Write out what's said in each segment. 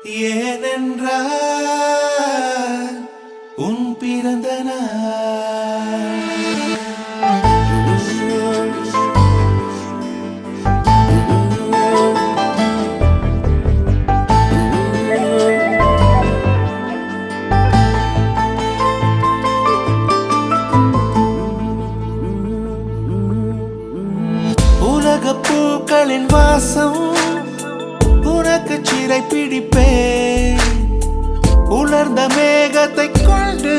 ஏனென்றால் உன் பிறந்த உலக பூக்களின் வாசம் உனக்கு சிறை பிடிப்பேன். உலர்ந்த மேகத்தை கொண்டு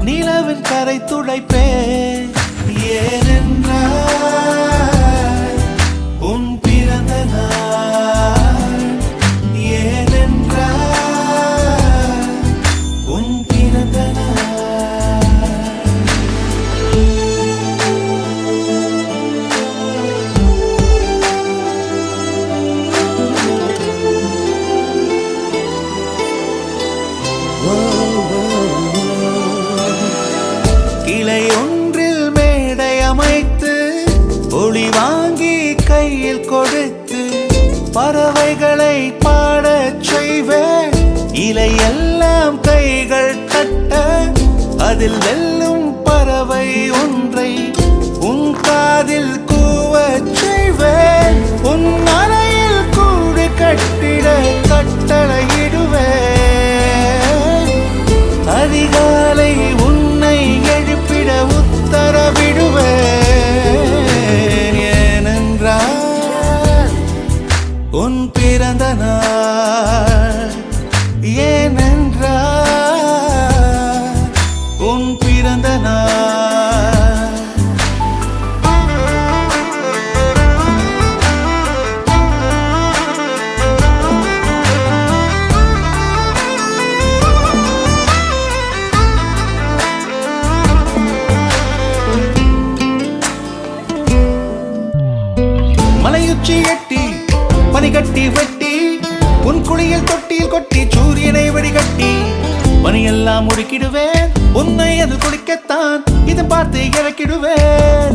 நிலவின் கரை துடைப்பேன். ஏனென்றால் உன் பிறந்த நாள். ஏனென்றால் உன் பிறந்த கிளை ஒன்றில் மேடை அமைத்து ஒளி வாங்கி கையில் கொடுத்து பறவைகளை பாடச் செய்வேன். இலையெல்லாம் கைகள் தட்ட அதில் வெல்லும் பறவை ஒன்றை உன் காதில் கூவச் செய்வேன். உன் அறையில் கூடு கட்டிட கட்டளையிடுவேன். அதிகாலை உன்னை எழுப்பிட உத்தரவிடுவேன். ஏனென்றால் உன் பிறந்த நாள். ஏனென்றால் உன் பிறந்த நாள். மலையுச்சி எட்டி பனிகட்டி வெட்டி உன் குளியில் தொட்டியில் கொட்டி சூரியனை வடிகட்டி பனியெல்லாம் முடுக்கிடுவேன். உன்னை அது குளிக்கத்தான் இதை பார்த்து இறக்கிடுவேன்.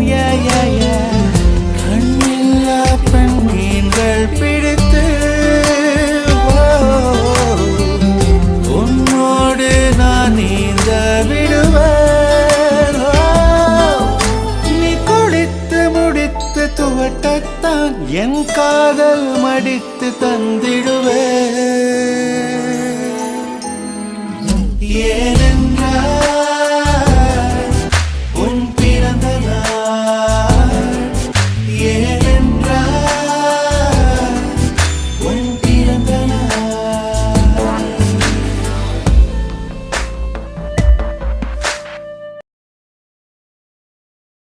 கண்ணில்லா பெண் மீன்கள் பிடித்து உன்னோடு நான் நீந்த விடுவேன். நீ குளித்து முடித்து துவட்டத்தான் என் காதல் மடித்து தந்திடுவேன். ஏனென்றால்